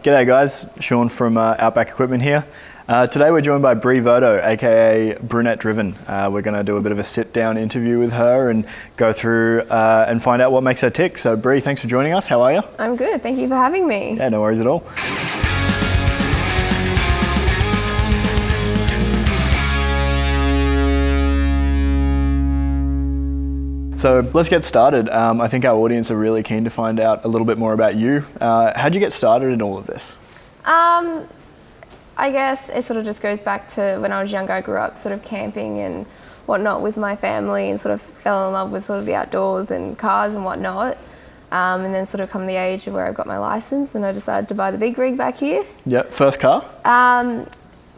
G'day guys, Sean from Outback Equipment here. Today we're joined by Voto, aka Brunette Driven. We're going to do a bit of a sit-down interview with her and go through and find out what makes her tick. So Bree, thanks for joining us. How are you? I'm good, thank you for having me. Yeah, no worries at all. So let's get started. I think our audience are really keen to find out a little bit more about you. How'd you get started in all of this? I guess it sort of just goes back to when I was younger. I grew up sort of camping and whatnot with my family and sort of fell in love with sort of the outdoors and cars and whatnot. And then sort of come the age of where I got my license and I decided to buy the big rig back here. Yeah, first car?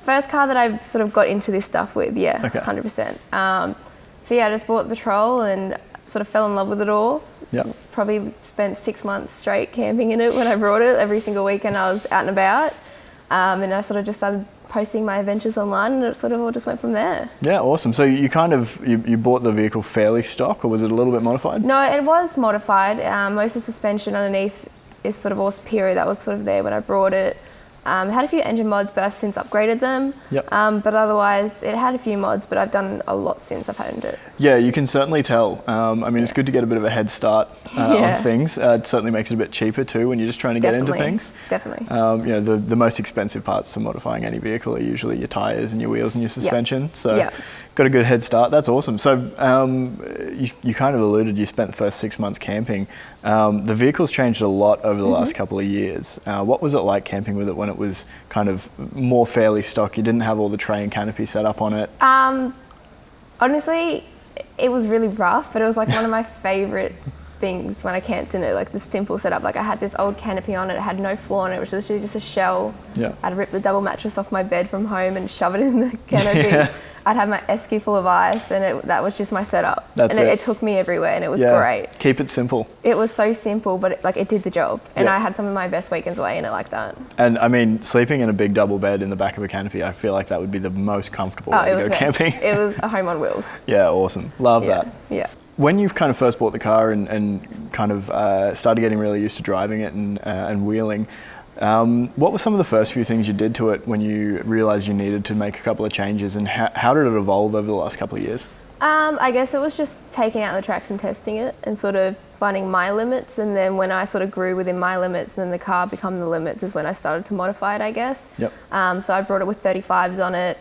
First car that I sort of got into this stuff with, yeah, okay. 100%. So yeah, I just bought the Patrol and sort of fell in love with it all. Yep. Probably spent 6 months straight camping in it when I brought it. Every single weekend I was out and about. And I sort of just started posting my adventures online and it sort of all just went from there. Yeah, awesome. So you kind of, you bought the vehicle fairly stock, or was it a little bit modified? No, it was modified. Most of the suspension underneath is sort of all superior. That was sort of there when I brought it. It had a few engine mods, but I've since upgraded them. Yep. But otherwise, it had a few mods, but I've done a lot since I've owned it. Yeah, you can certainly tell. I mean, it's good to get a bit of a head start on things. It certainly makes it a bit cheaper too when you're just trying to get into things. Definitely. You know, the most expensive parts to modifying any vehicle are usually your tyres and your wheels and your suspension. Yep. So got a good head start. That's awesome. So you kind of alluded, you spent the first 6 months camping. The vehicle's changed a lot over the last couple of years. What was it like camping with it when it was kind of more fairly stock? You didn't have all the tray and canopy set up on it. Honestly, it was really rough, but it was like one of my favourite things when I camped in it, like the simple setup. Like I had this old canopy on it, it had no floor on it, which was literally just a shell. Yeah. I'd rip the double mattress off my bed from home and shove it in the canopy. Yeah. I'd have my esky full of ice and that was just my setup. That's it took me everywhere and it was great. Keep it simple. It was so simple, but it did the job. And I had some of my best weekends away in it like that. And I mean, sleeping in a big double bed in the back of a canopy, I feel like that would be the most comfortable way to go camping. It was a home on wheels. Yeah, awesome. Love that. Yeah. When you've kind of first bought the car and kind of started getting really used to driving it and wheeling, what were some of the first few things you did to it when you realised you needed to make a couple of changes, and how did it evolve over the last couple of years? I guess it was just taking out the tracks and testing it and sort of finding my limits, and then when I sort of grew within my limits, then the car became the limits is when I started to modify it, I guess. Yep. So I brought it with 35s on it,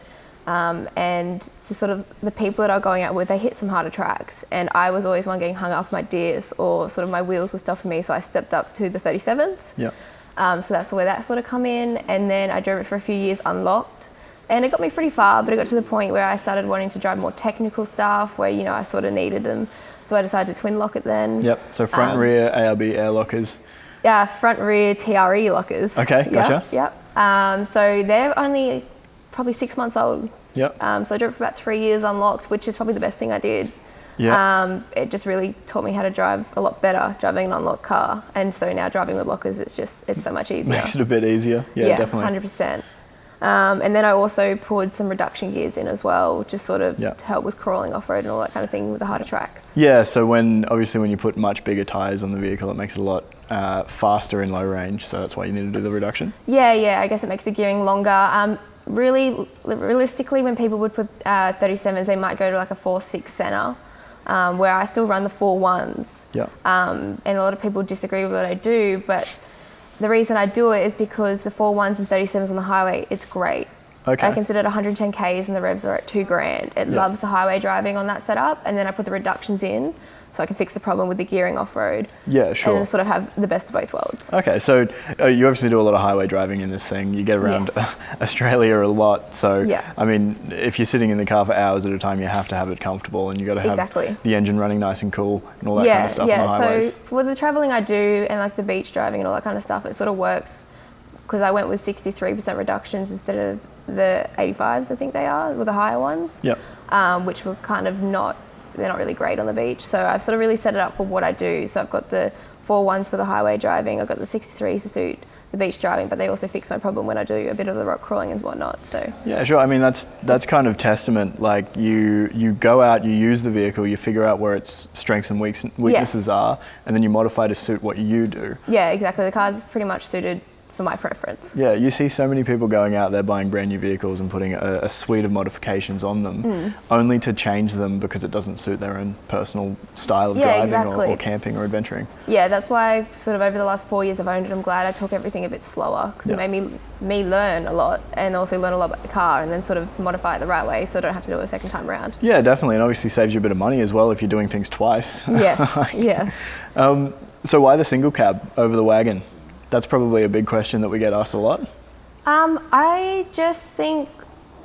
and just sort of the people that I was going out with, they hit some harder tracks, and I was always one getting hung up my diffs or sort of my wheels were stuff for me, so I stepped up to the 37s. Yep. So that's where that sort of come in, and then I drove it for a few years unlocked, and it got me pretty far, but it got to the point where I started wanting to drive more technical stuff where, you know, I sort of needed them, so I decided to twin lock it then. Yep, so front and rear ARB air lockers. Yeah, front rear TRE lockers. Okay, gotcha. Yep. So they're only probably 6 months old. Yep. So I drove it for about 3 years unlocked, which is probably the best thing I did. Yeah. It just really taught me how to drive a lot better driving an unlocked car, and so now driving with lockers, it's so much easier. Makes it a bit easier. Yeah, definitely. 100%. And then I also poured some reduction gears in as well, just sort of to help with crawling off-road and all that kind of thing with the harder tracks. Yeah, so obviously when you put much bigger tyres on the vehicle, it makes it a lot faster in low range, so that's why you need to do the reduction. Yeah, I guess it makes the gearing longer. Really, realistically, when people would put 37s, they might go to like a 4.6 centre. Where I still run the 4.1s. Yeah. And a lot of people disagree with what I do, but the reason I do it is because the 4.1s and 37s on the highway, it's great. Okay. I consider it 110 Ks and the revs are at $2,000. It loves the highway driving on that setup, and then I put the reductions in so I can fix the problem with the gearing off-road. Yeah, sure. And sort of have the best of both worlds. Okay, so you obviously do a lot of highway driving in this thing. You get around Australia a lot, so I mean, if you're sitting in the car for hours at a time, you have to have it comfortable, and you got to have the engine running nice and cool and all that kind of stuff on the highways. So for the travelling I do and like the beach driving and all that kind of stuff, it sort of works because I went with 63% reductions instead of the 85s, I think they are, with the higher ones. Yep. Which were kind of they're not really great on the beach. So I've sort of really set it up for what I do. So I've got the 4.1s for the highway driving, I've got the 63s to suit the beach driving, but they also fix my problem when I do a bit of the rock crawling and whatnot. So yeah, sure. I mean, that's kind of testament. Like you go out, you use the vehicle, you figure out where its strengths and weaknesses are, and then you modify to suit what you do. Yeah, exactly. The car's pretty much suited for my preference. Yeah, you see so many people going out there buying brand new vehicles and putting a suite of modifications on them, only to change them because it doesn't suit their own personal style of driving or camping or adventuring. Yeah, that's why sort of over the last 4 years I've owned it, I'm glad I took everything a bit slower, because it made me learn a lot, and also learn a lot about the car, and then sort of modify it the right way so I don't have to do it a second time around. Yeah, definitely, and obviously saves you a bit of money as well if you're doing things twice. Yes, yeah. So why the single cab over the wagon? That's probably a big question that we get asked a lot. I just think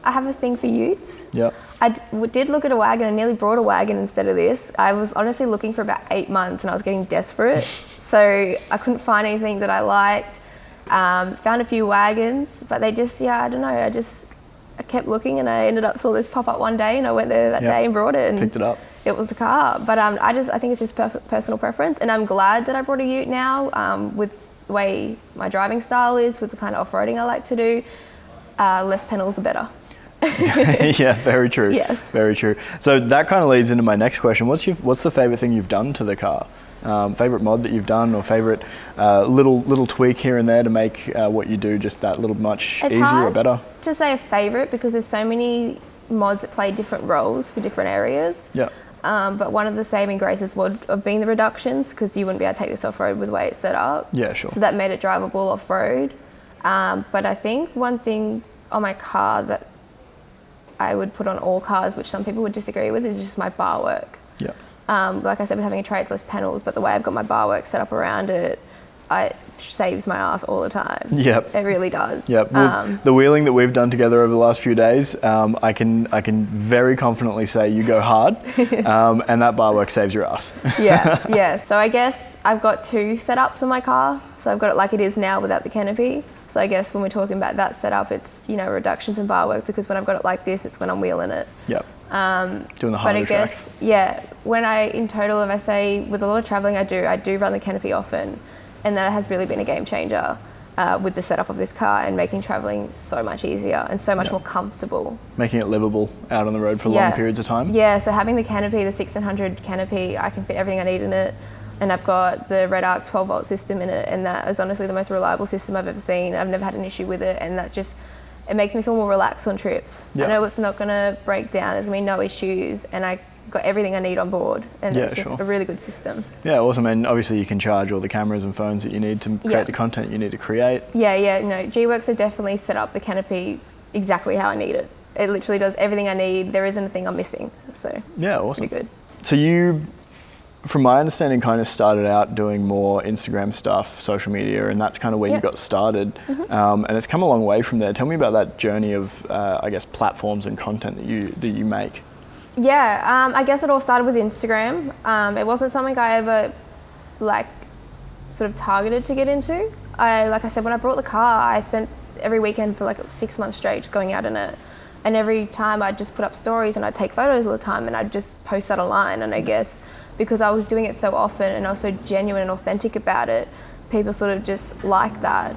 I have a thing for utes. Yeah. I did look at a wagon and nearly brought a wagon instead of this. I was honestly looking for about 8 months and I was getting desperate. So I couldn't find anything that I liked. Found a few wagons, but they just, I don't know. I kept looking and I ended up saw this pop up one day and I went there that day and brought it and picked it up. It was a car. But I think it's just personal preference, and I'm glad that I brought a ute now with the way my driving style is, with the kind of off-roading I like to do. Less panels are better. Yeah, very true. Yes. Very true. So that kind of leads into my next question. What's the favorite thing you've done to the car? Favorite mod that you've done, or favorite little tweak here and there to make what you do just that little much easier or better? To say a favorite, because there's so many mods that play different roles for different areas. Yeah. But one of the saving graces of being the reductions, because you wouldn't be able to take this off-road with the way it's set up. Yeah, sure. So that made it drivable off-road. But I think one thing on my car that I would put on all cars, which some people would disagree with, is just my bar work. Yeah. Like I said, with having a tray, it's less panels, but the way I've got my bar work set up around it, it saves my ass all the time. Yep. It really does. Yep. The wheeling that we've done together over the last few days, I can very confidently say you go hard, and that bar work saves your ass. Yeah. So I guess I've got two setups on my car. So I've got it like it is now without the canopy. So I guess when we're talking about that setup, it's reductions and bar work, because when I've got it like this, it's when I'm wheeling it. Yep. Doing the harder tracks. When in total, if I say with a lot of traveling I do run the canopy often, and that has really been a game changer with the setup of this car and making traveling so much easier and so much more comfortable. Making it livable out on the road for long periods of time. Yeah, so having the canopy, the 1600 canopy, I can fit everything I need in it. And I've got the Red Arc 12 volt system in it, and that is honestly the most reliable system I've ever seen. I've never had an issue with it, and it makes me feel more relaxed on trips. I know it's not going to break down, there's going to be no issues, and I got everything I need on board, and it's just a really good system. Yeah, awesome. And obviously you can charge all the cameras and phones that you need to create the content you need to create. G-Works have definitely set up the canopy exactly how I need it. It literally does everything I need. There isn't a thing I'm missing. So awesome. It's pretty good. So you, from my understanding, kind of started out doing more Instagram stuff, social media, and that's kind of where you got started. And it's come a long way from there. Tell me about that journey of, I guess, platforms and content that you make. I guess it all started with Instagram. It wasn't something I ever sort of targeted to get into. Like I said, when I brought the car, I spent every weekend for 6 months straight just going out in it. And every time I'd just put up stories and I'd take photos all the time and I'd just post that online. And I guess because I was doing it so often and I was so genuine and authentic about it, people sort of just liked that.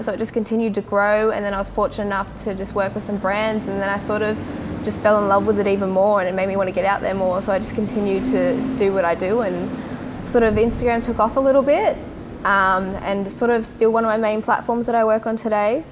So it just continued to grow, and then I was fortunate enough to just work with some brands, and then I sort of just fell in love with it even more, and it made me want to get out there more. So I just continued to do what I do, and sort of Instagram took off a little bit, and sort of still one of my main platforms that I work on today,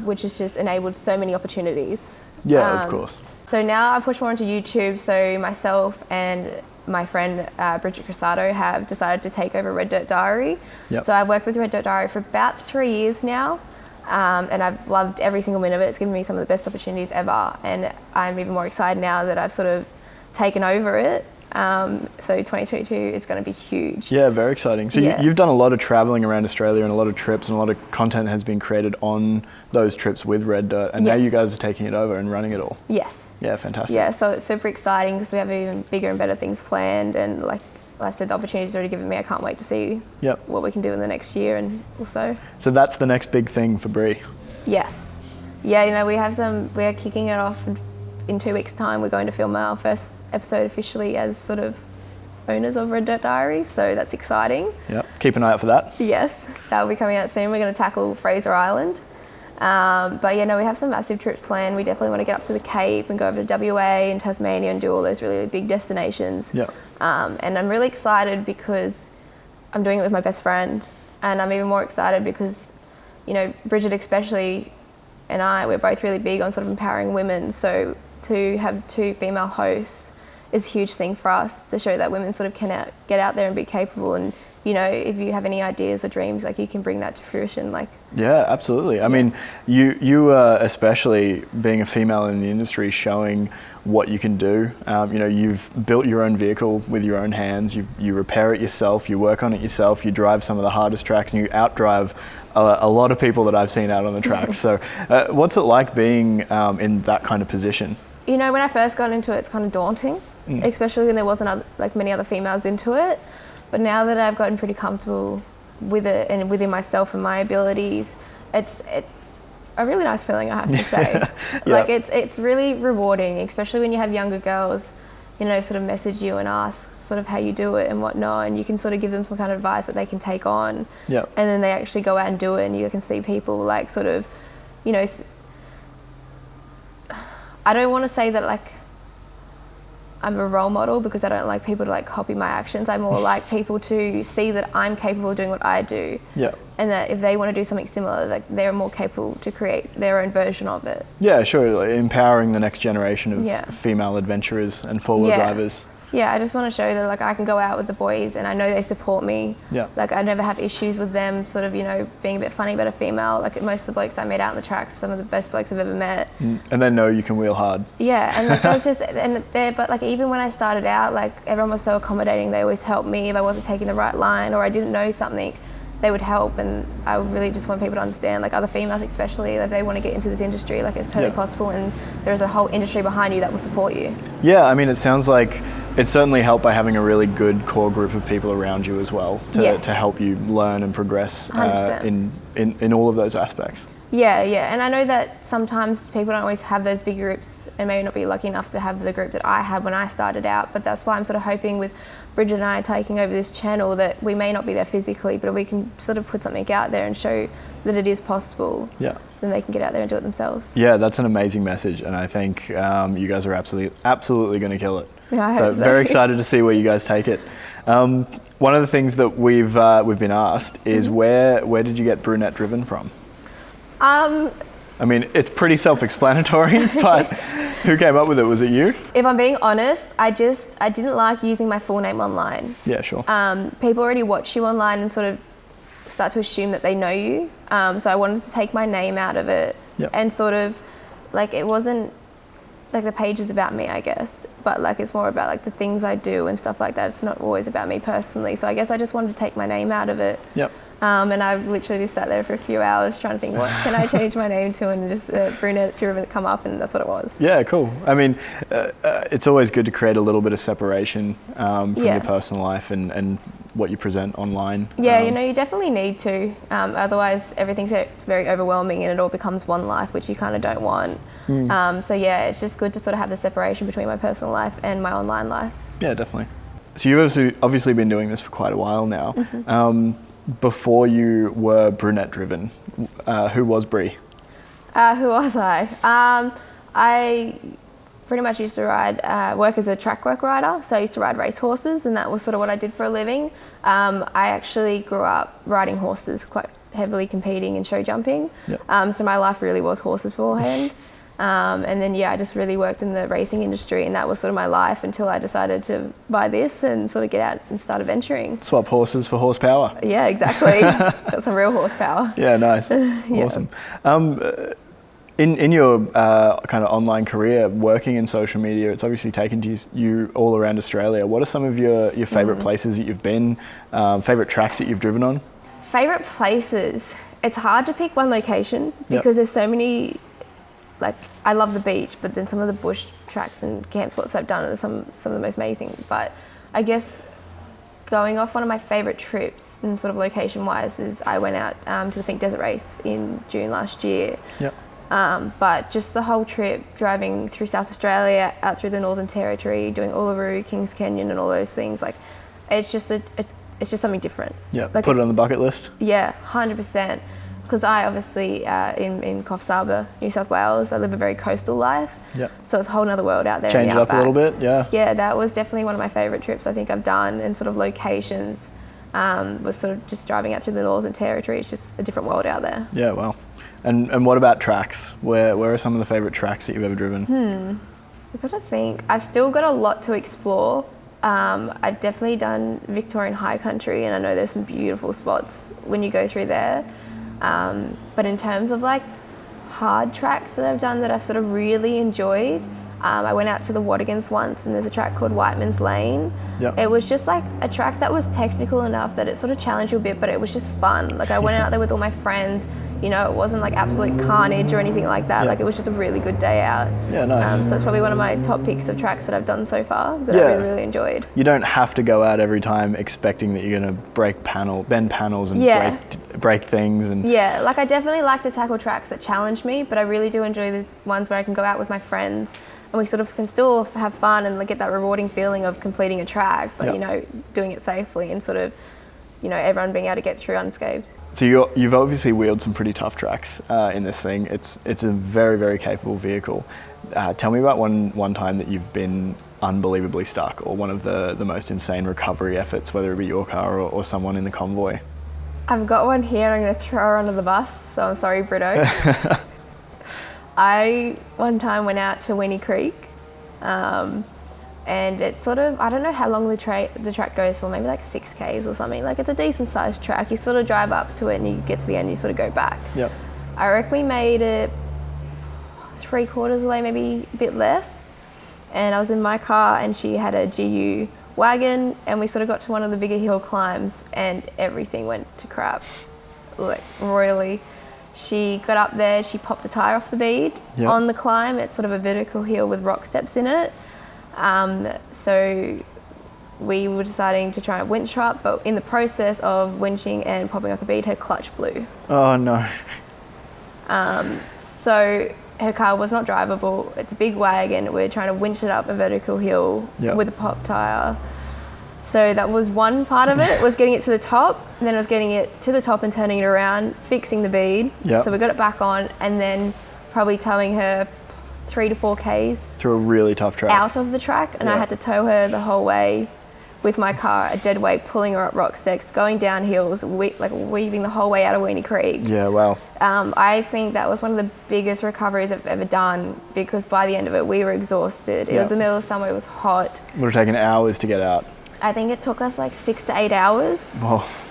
which has just enabled so many opportunities. Of course. So now I push more into YouTube, so myself and my friend Bridget Crisato have decided to take over Red Dirt Diary. So I've worked with Red Dirt Diary for about 3 years now, and I've loved every single minute of it. It's given me some of the best opportunities ever, and I'm even more excited now that I've sort of taken over it. So 2022 is going to be huge. Yeah, very exciting. So you've done a lot of traveling around Australia and a lot of trips, and a lot of content has been created on those trips with Red Dirt, and now you guys are taking it over and running it all. Yes. Yeah, fantastic. Yeah, so it's super exciting because we have even bigger and better things planned, and like I said, the opportunity's already given me. I can't wait to see what we can do in the next year and also. So that's the next big thing for Bree. Yes. Yeah, we are kicking it off in 2 weeks' time. We're going to film our first episode officially as sort of owners of Red Dirt Diary, so that's exciting. Yep, keep an eye out for that. Yes, that will be coming out soon. We're going to tackle Fraser Island. But we have some massive trips planned. We definitely want to get up to the Cape and go over to WA and Tasmania and do all those really big destinations. And I'm really excited because I'm doing it with my best friend, and I'm even more excited because you know, Bridget especially and we're both really big on sort of empowering women. So to have 2 female hosts is a huge thing for us to show that women sort of can get out there and be capable. And, you know, if you have any ideas or dreams, like you can bring that to fruition. Like, yeah, absolutely. I mean, you especially being a female in the industry, showing what you can do. You know, you've built your own vehicle with your own hands. You repair it yourself. You work on it yourself. You drive some of the hardest tracks, and you outdrive a lot of people that I've seen out on the tracks. So, what's it like being in that kind of position? You know, when I first got into it, it's kind of daunting, especially when there wasn't many other females into it. But now that I've gotten pretty comfortable with it and within myself and my abilities, it's a really nice feeling, I have to say. Like it's really rewarding, especially when you have younger girls, you know, sort of message you and ask sort of how you do it and whatnot, and you can sort of give them some kind of advice that they can take on. And then they actually go out and do it, and you can see people like sort of, you know, I don't want to say that like I'm a role model, because I don't like people to like copy my actions. I more like people to see that I'm capable of doing what I do. And that if they want to do something similar, like they're more capable to create their own version of it. Yeah, sure. Like empowering the next generation of female adventurers and four-wheel drivers. Yeah, I just want to show that like I can go out with the boys and I know they support me. Like I never have issues with them sort of, you know, being a bit funny about a female. Like most of the blokes I met out on the tracks, some of the best blokes I've ever met. And they know you can wheel hard. Yeah, and like, that's just, but like even when I started out, like everyone was so accommodating. They always helped me if I wasn't taking the right line or I didn't know something. They would help, and I really just want people to understand, like other females especially, if they want to get into this industry, like it's totally possible, and there's a whole industry behind you that will support you. Yeah, I mean, it sounds like it's certainly helped by having a really good core group of people around you as well to help you learn and progress in all of those aspects. Yeah, and I know that sometimes people don't always have those big groups and maybe not be lucky enough to have the group that I had when I started out, but that's why I'm sort of hoping with Bridget and I taking over this channel that we may not be there physically, but we can sort of put something out there and show that it is possible. Then they can get out there and do it themselves. Yeah, that's an amazing message, and I think you guys are absolutely going to kill it. Yeah, I hope so. Very excited to see where you guys take it. One of the things that we've been asked is where did you get Brunette driven from? I mean, it's pretty self-explanatory, but who came up with it? Was it you? If I'm being honest, I didn't like using my full name online. Yeah, sure. People already watch you online and sort of start to assume that they know you. So I wanted to take my name out of it and sort of, like, it wasn't, like the page is about me, I guess, but like it's more about like the things I do and stuff like that. It's not always about me personally. So I guess I just wanted to take my name out of it. And I literally just sat there for a few hours trying to think, what can I change my name to, and just Brunette driven come up, and that's what it was. Yeah, cool. I mean, it's always good to create a little bit of separation from your personal life and what you present online. Yeah, you know, you definitely need to. Otherwise, everything's very overwhelming and it all becomes one life, which you kind of don't want. So yeah, it's just good to sort of have the separation between my personal life and my online life. Yeah, definitely. So you've obviously been doing this for quite a while now. Before you were Brunette driven, who was Brie? Who was I? I pretty much used to work as a track work rider. So I used to ride race horses, and that was sort of what I did for a living. I actually grew up riding horses, quite heavily competing in show jumping. So my life really was horses beforehand. And then I just really worked in the racing industry, and that was sort of my life until I decided to buy this and sort of get out and start adventuring. Swap horses for horsepower. Yeah, exactly. Got some real horsepower. Yeah, nice. Awesome. In your kind of online career, working in social media, it's obviously taken you all around Australia. What are some of your favourite places that you've been, favourite tracks that you've driven on? Favourite places? It's hard to pick one location because there's so many. Like, I love the beach, but then some of the bush tracks and camp spots I've done are some of the most amazing. But I guess going off one of my favourite trips and sort of location-wise is I went out to the Pink Desert Race in June last year. But just the whole trip, driving through South Australia, out through the Northern Territory, doing Uluru, Kings Canyon and all those things, like, it's just something different. Like, put it on the bucket list? Yeah, 100%. Because I obviously, in Coffs Harbour, New South Wales, I live a very coastal life. So it's a whole other world out there. Change it up a little bit, Yeah, that was definitely one of my favourite trips I think I've done, and sort of locations. was sort of just driving out through the Northern Territory. It's just a different world out there. Yeah, well. And what about tracks? Where are some of the favourite tracks that you've ever driven? I've got to think. I've still got a lot to explore. I've definitely done Victorian high country, and I know there's some beautiful spots when you go through there. But in terms of like hard tracks that I've done that I've sort of really enjoyed, I went out to the Wadigans once, and there's a track called Whiteman's Lane. Yep. It was just like a track that was technical enough that it sort of challenged you a bit, but it was just fun. Like I went out there with all my friends. You know, it wasn't like absolute carnage or anything like that. Yeah. Like it was just a really good day out. Yeah, nice. So that's probably one of my top picks of tracks that I've done so far that I really, really enjoyed. You don't have to go out every time expecting that you're going to bend panels and break things. And yeah, like I definitely like to tackle tracks that challenge me, but I really do enjoy the ones where I can go out with my friends and we sort of can still have fun and like get that rewarding feeling of completing a track, but you know, doing it safely and sort of, you know, everyone being able to get through unscathed. So you've obviously wheeled some pretty tough tracks in this thing. It's a very, very capable vehicle. Tell me about one time that you've been unbelievably stuck, or one of the most insane recovery efforts, whether it be your car or someone in the convoy. I've got one here and I'm going to throw her under the bus, so I'm sorry, Brito. I one time went out to Winnie Creek, and it's sort of, I don't know how long the track goes for, maybe like 6Ks or something. Like it's a decent sized track. You sort of drive up to it and you get to the end, you sort of go back. Yep. I reckon we made it 3/4 of the way, maybe a bit less. And I was in my car and she had a GU wagon, and we sort of got to one of the bigger hill climbs and everything went to crap, like royally. She got up there, she popped a tyre off the bead on the climb. It's sort of a vertical hill with rock steps in it. So we were deciding to try and winch her up, but in the process of winching and popping off the bead, her clutch blew. Oh no. So her car was not drivable. It's a big wagon. We're trying to winch it up a vertical hill with a pop tyre. So that was one part of it, was getting it to the top, and then it was getting it to the top and turning it around, fixing the bead. So we got it back on, and then probably towing her 3 to 4 Ks through a really tough track out of the track, and I had to tow her the whole way with my car a dead weight, pulling her up rock steps, going down hills, like weaving the whole way out of Winnie Creek. Yeah, wow. I think that was one of the biggest recoveries I've ever done, because by the end of it we were exhausted. It was the middle of summer, it was hot. It would have taken hours to get out. I think it took us like 6 to 8 hours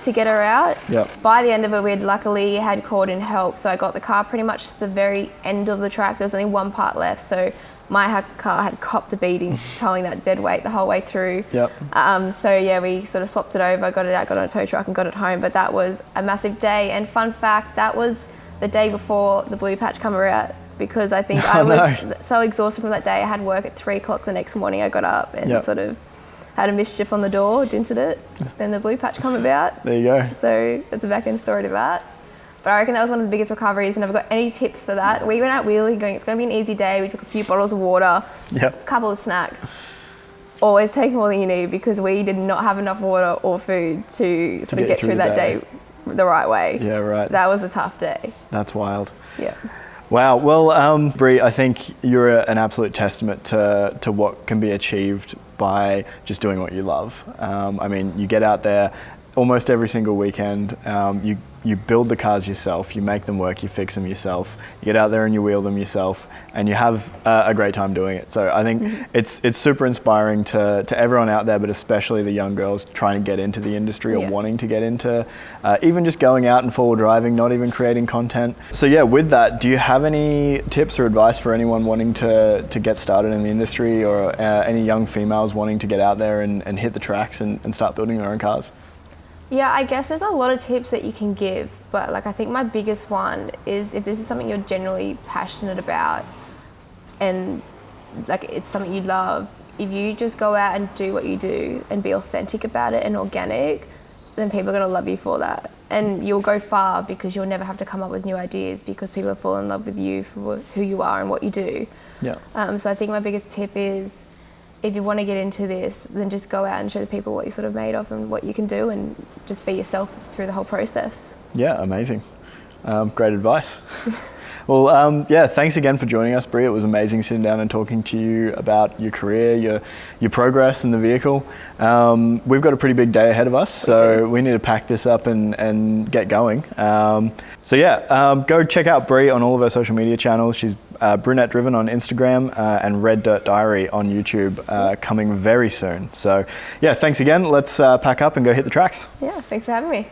to get her out. Yep. By the end of it, we had luckily had called in help, so I got the car pretty much to the very end of the track. There was only one part left, so my car had copped a beating towing that dead weight the whole way through. Yep. So yeah, we sort of swapped it over, got it out, got on a tow truck and got it home. But that was a massive day. And fun fact, that was the day before the blue patch come out, because I think I was so exhausted from that day. I had work at 3 o'clock the next morning. I got up and sort of had a mischief on the door, dented it, then the blue patch come about. There you go. So it's a back end story to that. But I reckon that was one of the biggest recoveries, and I've got any tips for that. We went out wheeling, going, it's going to be an easy day. We took a few bottles of water, a couple of snacks. Always take more than you need, because we did not have enough water or food to sort of get through that day the right way. Yeah, right. That was a tough day. That's wild. Yeah. Wow. Well, Brie, I think you're an absolute testament to what can be achieved by just doing what you love. I mean, you get out there almost every single weekend. You build the cars yourself, you make them work, you fix them yourself, you get out there and you wheel them yourself, and you have a great time doing it. So I think it's super inspiring to everyone out there, but especially the young girls trying to get into the industry or wanting to get into even just going out and forward driving, not even creating content. So yeah, with that, do you have any tips or advice for anyone wanting to get started in the industry, or any young females wanting to get out there and hit the tracks and start building their own cars? Yeah, I guess there's a lot of tips that you can give, but like I think my biggest one is, if this is something you're generally passionate about and like it's something you love, if you just go out and do what you do and be authentic about it and organic, then people are going to love you for that. And you'll go far, because you'll never have to come up with new ideas, because people will fall in love with you for who you are and what you do. Yeah. So I think my biggest tip is, if you want to get into this, then just go out and show the people what you're sort of made of and what you can do, and just be yourself through the whole process. Yeah, amazing. Great advice. Well, yeah, thanks again for joining us, Brie. It was amazing sitting down and talking to you about your career, your progress in the vehicle. We've got a pretty big day ahead of us, so we need to pack this up and get going. So yeah, go check out Brie on all of our social media channels. She's Brunette Driven on Instagram and Red Dirt Diary on YouTube, coming very soon. So yeah, thanks again. Let's pack up and go hit the tracks. Yeah, thanks for having me.